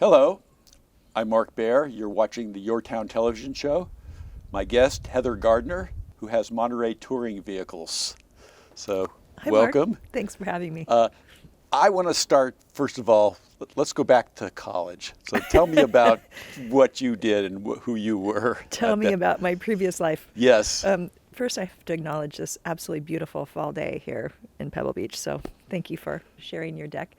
Hello, I'm Mark Baer. You're watching the YourTown television show. My guest, Heather Gardner, who has Monterey Touring Vehicles. So, Hi, welcome. Mark. Thanks for having me. I want to start, first of all, let's go back to college. So tell me about what you did and who you were. Tell me about my previous life. Yes. First, I have to acknowledge this absolutely beautiful fall day here in Pebble Beach. So thank you for sharing your deck.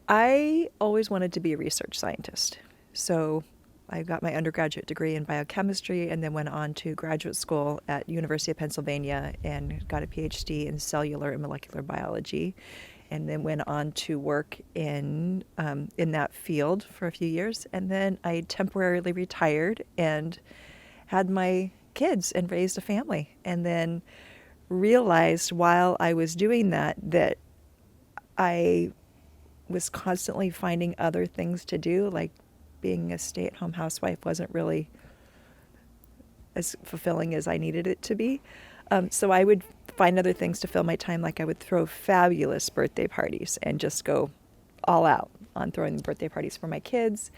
I always wanted to be a research scientist. So I got my undergraduate degree in biochemistry and then went on to graduate school at University of Pennsylvania and got a PhD in cellular and molecular biology, and then went on to work in that field for a few years. And then I temporarily retired and had my kids and raised a family. And then realized while I was doing that I was constantly finding other things to do, like being a stay-at-home housewife wasn't really as fulfilling as I needed it to be. So I would find other things to fill my time, like I would throw fabulous birthday parties and just go all out on throwing birthday parties for my kids.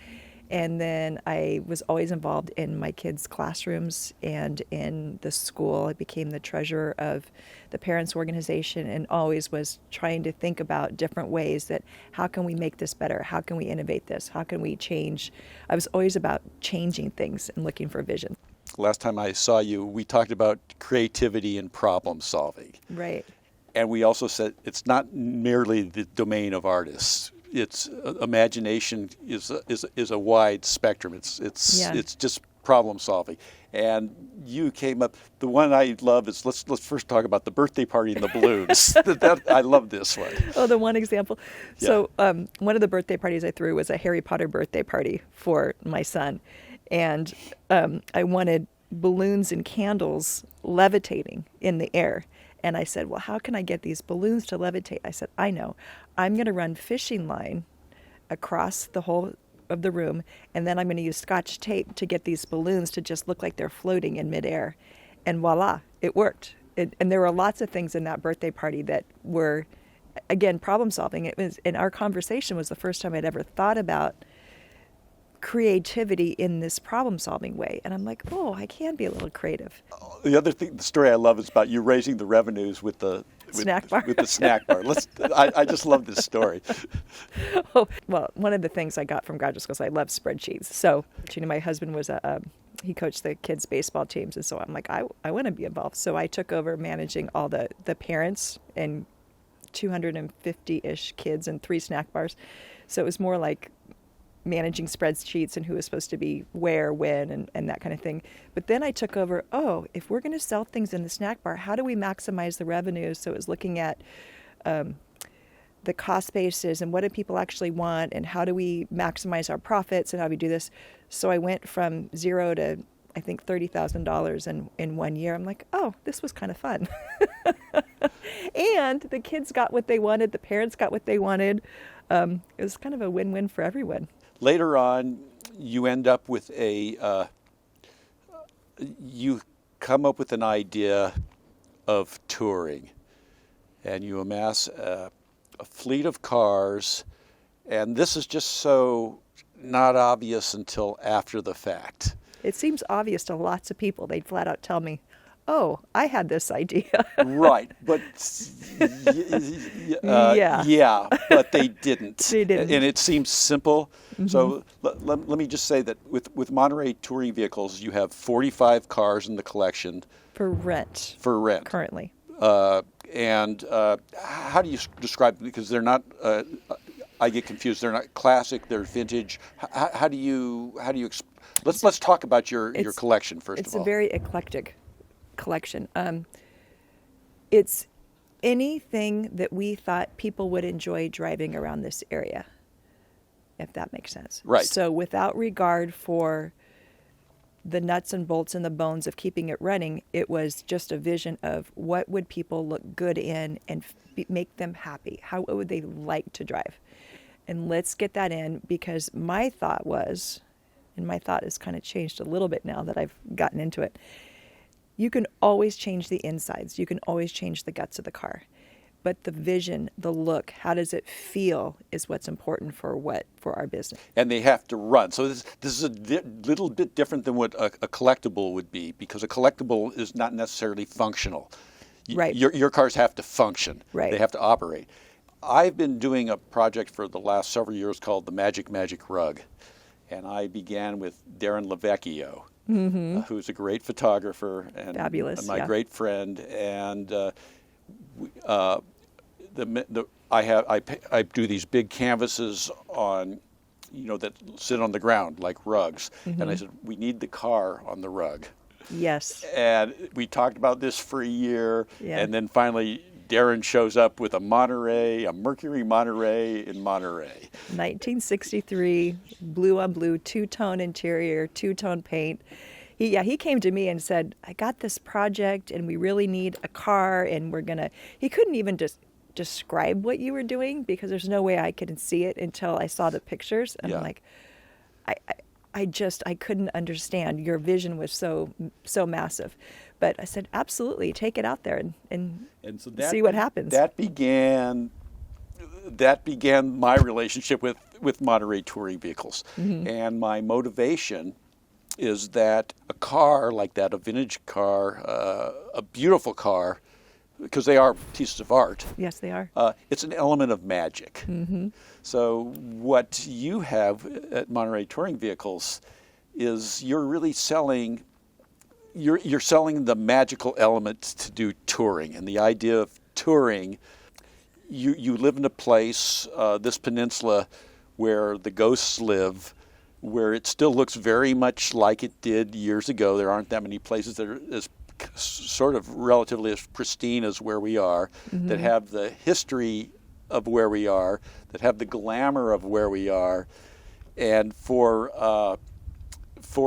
And then I was always involved in my kids' classrooms and in the school. I became the treasurer of the parents' organization and always was trying to think about different ways that how can we make this better? How can we innovate this? How can we change? I was always about changing things and looking for vision. Last time I saw you, we talked about creativity and problem solving. Right. And we also said it's not merely the domain of artists. It's imagination is a wide spectrum. It's just problem solving. And you came up. The one I love is let's first talk about the birthday party and the balloons. I love this one. Oh, the one example. Yeah. So one of the birthday parties I threw was a Harry Potter birthday party for my son, and I wanted balloons and candles levitating in the air. And I said, well, how can I get these balloons to levitate? I said, I know. I'm going to run fishing line across the whole of the room, and then I'm going to use Scotch tape to get these balloons to just look like they're floating in midair. And voila, it worked. And there were lots of things in that birthday party that were, again, problem solving. It was, and our conversation was the first time I'd ever thought about creativity in this problem-solving way. And I'm like, oh, I can be a little creative. The other thing, the story I love is about you raising the revenues with the snack bar. With the snack bar. I just love this story. Oh, well, one of the things I got from graduate school is I love spreadsheets. So, my husband was he coached the kids' baseball teams, and so I'm like, I want to be involved. So I took over managing all the parents and 250-ish kids and 3 snack bars. So it was more like managing spreadsheets and who was supposed to be where, when, and that kind of thing. But then I took over, if we're going to sell things in the snack bar, how do we maximize the revenue? So it was looking at the cost basis and what do people actually want and how do we maximize our profits and how do we do this. So I went from 0 to, I think, $30,000 in 1 year. I'm like, this was kind of fun. And the kids got what they wanted. The parents got what they wanted. It was kind of a win-win for everyone. Later on, you end up with you come up with an idea of touring, and you amass a fleet of cars, and this is just so not obvious until after the fact. It seems obvious to lots of people. They'd flat out tell me, I had this idea. Right, but yeah, but they didn't. They didn't. And it seems simple. Mm-hmm. So let me just say that with Monterey Touring Vehicles, you have 45 cars in the collection. For rent. Currently. And how do you describe them? Because they're not, I get confused. They're not classic, they're vintage. How do you let's talk about your collection first of all. It's a very eclectic collection. It's anything that we thought people would enjoy driving around this area, if that makes sense. Right. So without regard for the nuts and bolts and the bones of keeping it running, it was just a vision of what would people look good in and make them happy. How would they like to drive? And let's get that in, because my thought was, and my thought has kind of changed a little bit now that I've gotten into it, you can always change the insides. You can always change the guts of the car. but the vision, the look, how does it feel is what's important for our business. And they have to run. So this is a little bit different than what a collectible would be, because a collectible is not necessarily functional. Right. Your cars have to function. Right. They have to operate. I've been doing a project for the last several years called the Magic Rug. And I began with Darren LeVecchio, who's a great photographer and Fabulous, my yeah. great friend. And I do these big canvases on, that sit on the ground like rugs. And I said, we need the car on the rug. Yes. And we talked about this for a year, Yeah. and then finally Darren shows up with a Mercury Monterey in Monterey. 1963, blue on blue, two-tone interior, two-tone paint. He came to me and said, I got this project and we really need a car, and he couldn't even just describe what you were doing because there's no way I could see it until I saw the pictures. And Yeah. I'm like, I couldn't understand. Your vision was so massive. But I said, absolutely, take it out there and so see what happens. That began my relationship with Monterey Touring Vehicles. And my motivation is that a car like that, a vintage car, a beautiful car, because they are pieces of art. Yes, they are. It's an element of magic. So what you have at Monterey Touring Vehicles is you're really selling. You're selling the magical element to do touring, and the idea of touring. You live in a place, this peninsula, where the ghosts live, where it still looks very much like it did years ago. There aren't that many places that are as sort of relatively as pristine as where we are, that have the history of where we are, that have the glamour of where we are, and for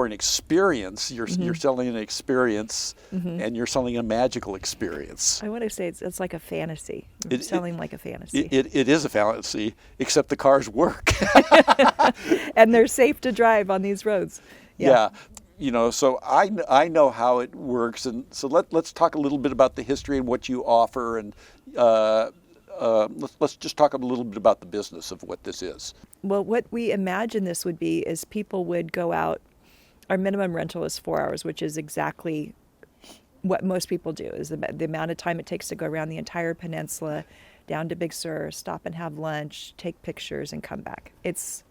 an experience, you're selling an experience, and you're selling a magical experience. I want to say it's like a fantasy. Selling like a fantasy. It is a fantasy, except the cars work. And they're safe to drive on these roads. Yeah. So I know how it works, and so let's talk a little bit about the history and what you offer, and let's just talk a little bit about the business of what this is. Well, what we imagine this would be is people would go out. Our minimum rental is 4 hours, which is exactly what most people do, is the amount of time it takes to go around the entire peninsula, down to Big Sur, stop and have lunch, take pictures, and come back. It's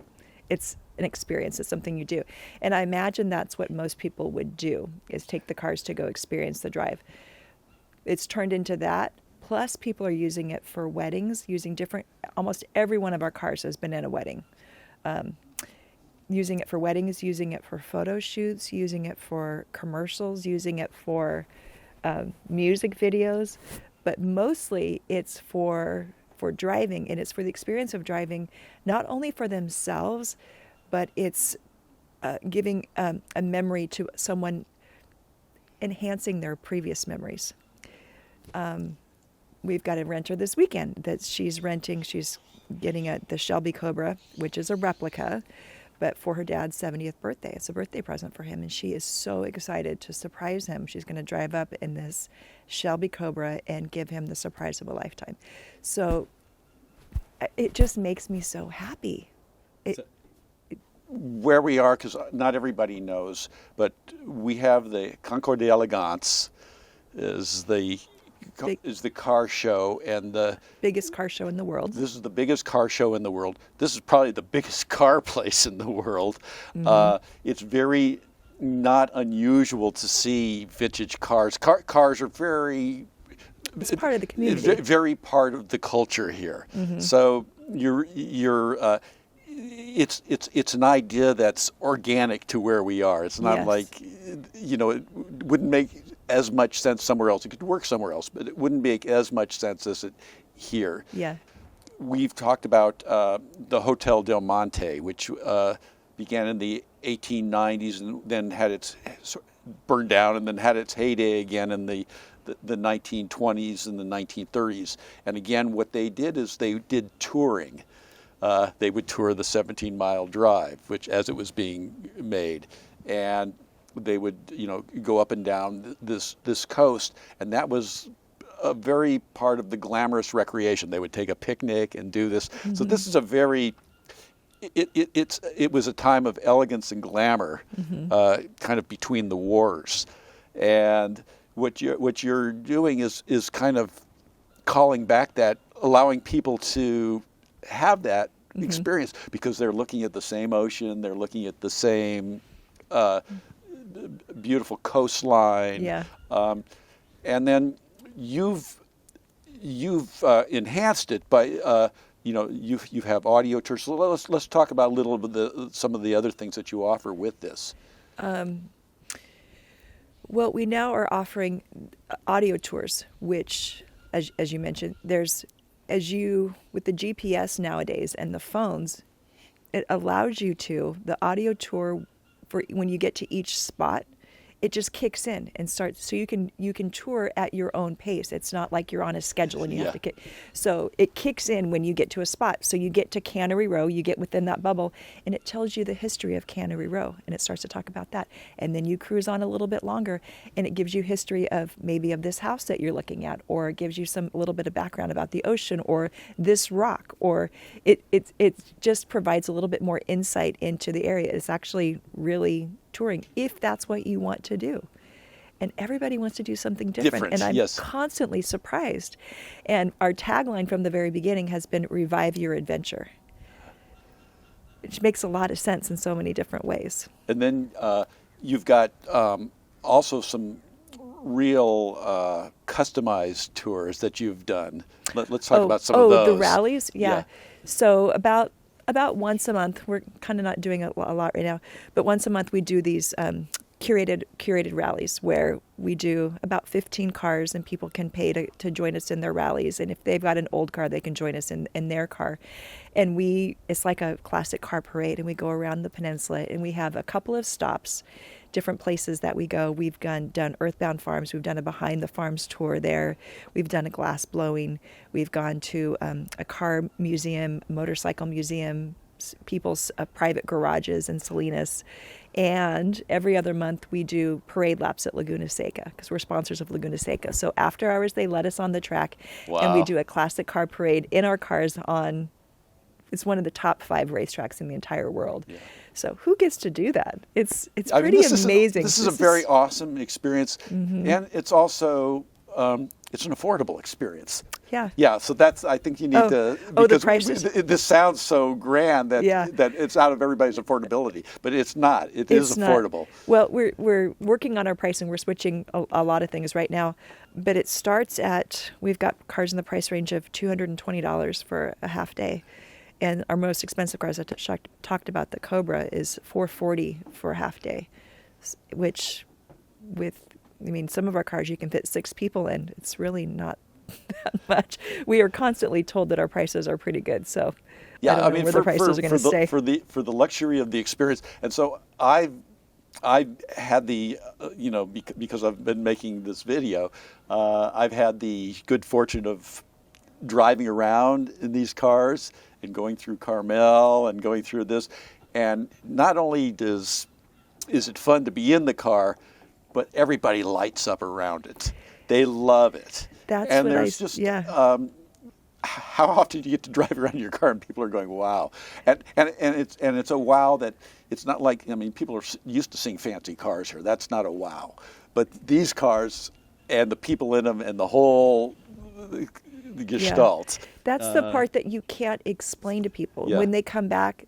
an experience. It's something you do. And I imagine that's what most people would do, is take the cars to go experience the drive. It's turned into that. Plus, people are using it for weddings, almost every one of our cars has been in a wedding. Using it for weddings, using it for photo shoots, using it for commercials, using it for music videos. But mostly it's for driving, and it's for the experience of driving, not only for themselves, but it's giving a memory to someone, enhancing their previous memories. We've got a renter this weekend that she's renting. She's getting the Shelby Cobra, which is a replica, but for her dad's 70th birthday. It's a birthday present for him, and she is so excited to surprise him. She's going to drive up in this Shelby Cobra and give him the surprise of a lifetime. So it just makes me so happy. Where we are, because not everybody knows, but we have the Concours d'Elegance is the car show, and the biggest car show in the world. This is the biggest car show in the world. This is probably the biggest car place in the world. It's very not unusual to see vintage cars. Cars are very... It's part of the community. Very part of the culture here. So it's an idea that's organic to where we are. It's not like, it wouldn't make as much sense somewhere else. It could work somewhere else, but it wouldn't make as much sense as it here. Yeah. We've talked about the Hotel Del Monte, which began in the 1890s and then had its burned down, and then had its heyday again in the 1920s and the 1930s. And again, what they did is they did touring. They would tour the 17-mile drive, which as it was being made, and they would go up and down this coast, and that was a very part of the glamorous recreation. They would take a picnic and do this. So this is a very, it was a time of elegance and glamour, kind of between the wars. And what you're doing is kind of calling back that, allowing people to have that experience, because they're looking at the same ocean, they're looking at the same beautiful coastline. Yeah. And then you've enhanced it by you have audio tours. So let's talk about a little bit some of the other things that you offer with this. Well, we now are offering audio tours, which, as you mentioned, with the GPS nowadays and the phones, it allows you the audio tour for when you get to each spot, it just kicks in and starts. So you can tour at your own pace. It's not like you're on a schedule and you have to kick. So it kicks in when you get to a spot. So you get to Cannery Row, you get within that bubble, and it tells you the history of Cannery Row, and it starts to talk about that. And then you cruise on a little bit longer, and it gives you history of maybe of this house that you're looking at, or it gives you a little bit of background about the ocean or this rock, or it just provides a little bit more insight into the area. It's actually really touring, if that's what you want to do. And everybody wants to do something different. And I'm constantly surprised. And our tagline from the very beginning has been "Revive Your Adventure," which makes a lot of sense in so many different ways. And then you've got also some real customized tours that you've done. Let's talk about some of those. Oh, the rallies? Yeah. So about once a month, we're kind of not doing a lot right now, but once a month we do these curated rallies where we do about 15 cars, and people can pay to join us in their rallies. And if they've got an old car, they can join us in their car. And it's like a classic car parade, and we go around the peninsula, and we have a couple of stops, different places that we go. We've done Earthbound Farms. We've done a Behind the Farms tour there. We've done a glass blowing. We've gone to a car museum, motorcycle museum, people's private garages in Salinas. And every other month we do parade laps at Laguna Seca, because we're sponsors of Laguna Seca. So after hours, they let us on the track, and we do a classic car parade in our cars on, it's one of the top 5 racetracks in the entire world. Yeah. So who gets to do that? It's pretty amazing. This is a very awesome experience, and it's also it's an affordable experience. Yeah. Yeah. So I think you need to, because the prices. This sounds so grand that it's out of everybody's affordability, but it's not. It's affordable. Well, we're working on our pricing. We're switching a lot of things right now, but it starts at, we've got cars in the price range of $220 for a half day. And our most expensive cars I talked about, the Cobra, is $440 for a half day, which some of our cars you can fit 6 people in. It's really not that much. We are constantly told that our prices are pretty good. So I don't know where the prices are going to stay. For the luxury of the experience. And so I've had the, because I've been making this video, I've had the good fortune of driving around in these cars and going through Carmel and going through this. And not only is it fun to be in the car, but everybody lights up around it. They love it. That's and what there's just how often do you get to drive around in your car and people are going, wow. And it's a wow that it's not like, people are used to seeing fancy cars here. That's not a wow. But these cars and the people in them and the whole the gestalt. That's the part that you can't explain to people. Yeah. When they come back,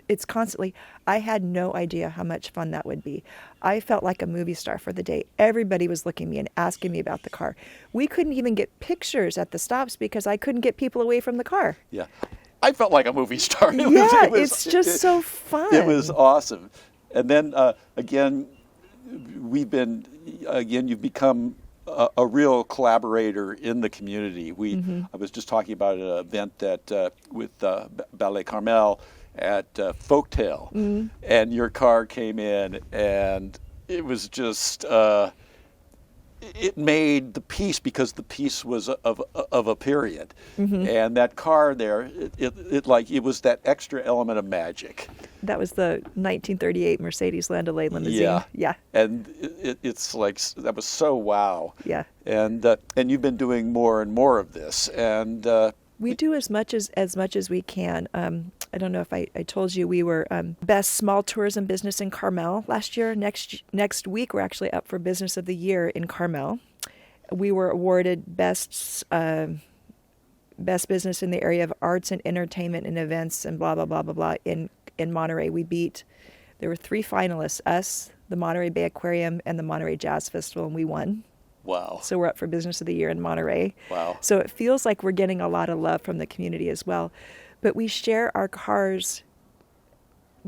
it's constantly, I had no idea how much fun that would be. I felt like a movie star for the day. Everybody was looking at me and asking me about the car. We couldn't even get pictures at the stops because I couldn't get people away from the car. Yeah. I felt like a movie star. It's just so fun. It was awesome. And then, you've become a real collaborator in the community. I was just talking about an event with Ballet Carmel at Folktale, and your car came in, and it was just it made the piece, because the piece was of a period, and that car there, it was that extra element of magic. That was the 1938 Mercedes Landaulet limousine. Yeah. Yeah. And it's like, that was so wow. Yeah. And you've been doing more and more of this. And we do as much as we can. I don't know if I told you we were best small tourism business in Carmel last year. Next week we're actually up for Business of the Year in Carmel. We were awarded best business in the area of arts and entertainment and events and blah blah blah blah blah in Monterey. There were 3 finalists: us, the Monterey Bay Aquarium, and the Monterey Jazz Festival, and we won. wow. So we're up for Business of the Year in Monterey. Wow. So it feels like we're getting a lot of love from the community as well. But we share our cars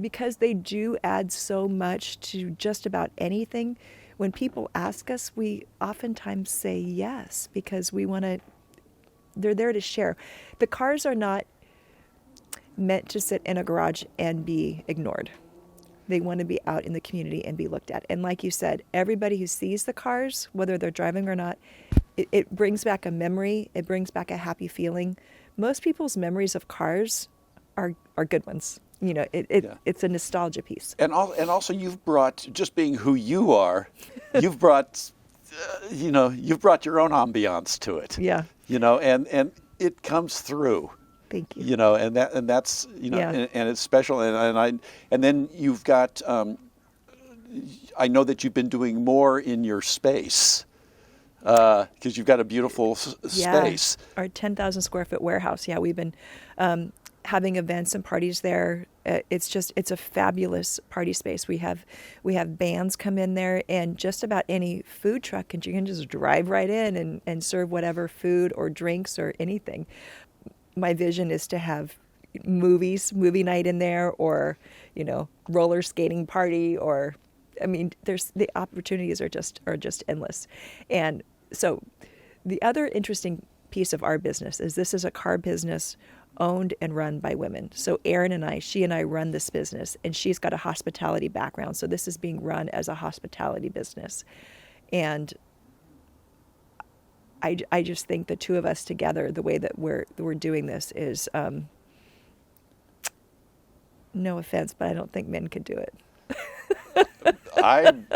because they do add so much to just about anything. When people ask us, we oftentimes say yes because they're there to share. The cars are not meant to sit in a garage and be ignored. They want to be out in the community and be looked at. And like you said, everybody who sees the cars, whether they're driving or not, it brings back a memory. It brings back a happy feeling. Most people's memories of cars are good ones. You know, it's a nostalgia piece. And also you've brought, just being who you are, you've brought, you've brought your own ambiance to it. Yeah. And it comes through. Thank you. And that's Yeah. and it's special. And then you've got. I know that you've been doing more in your space because you've got a beautiful space. Our 10,000 square foot warehouse. Yeah, we've been having events and parties there. It's a fabulous party space. We have bands come in there, and just about any food truck, and you can just drive right in and serve whatever food or drinks or anything. My vision is to have movie night in there, or roller skating party, or the opportunities are just endless. And so the other interesting piece of our business is this is a car business owned and run by women. So she and I run this business, and she's got a hospitality background. So this is being run as a hospitality business. And I just think the two of us together, the way that we're doing this is, no offense, but I don't think men could do it. I'm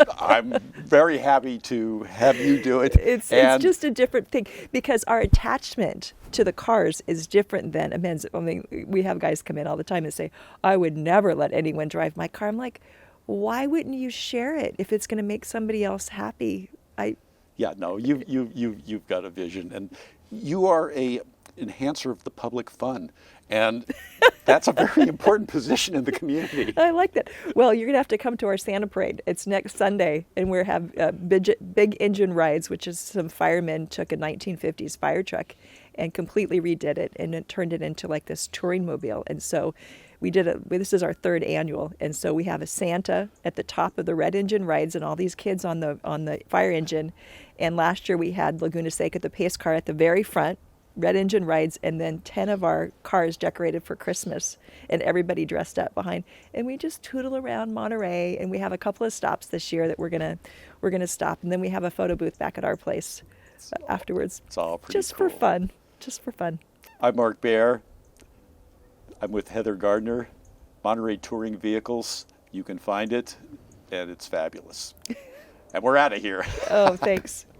very happy to have you do it. It's just a different thing because our attachment to the cars is different than a men's. We have guys come in all the time and say, "I would never let anyone drive my car." I'm like, why wouldn't you share it if it's going to make somebody else happy? Yeah, no, you've got a vision, and you are a enhancer of the public fun, and that's a very important position in the community. I like that. Well, you're going to have to come to our Santa Parade. It's next Sunday, and we have big engine rides, which is some firemen took a 1950s fire truck and completely redid it, and it turned it into like this touring mobile. And so we did it. This is our 3rd annual, and so we have a Santa at the top of the red engine rides, and all these kids on the fire engine. And last year we had Laguna Seca, the pace car, at the very front, red engine rides, and then 10 of our cars decorated for Christmas, and everybody dressed up behind. And we just tootle around Monterey, and we have a couple of stops this year that we're gonna stop, and then we have a photo booth back at our place afterwards. It's all pretty just cool. for fun. Just for fun. I'm Mark Baer. I'm with Heather Gardner, Monterey Touring Vehicles. You can find it, and it's fabulous. And we're out of here. Oh, thanks.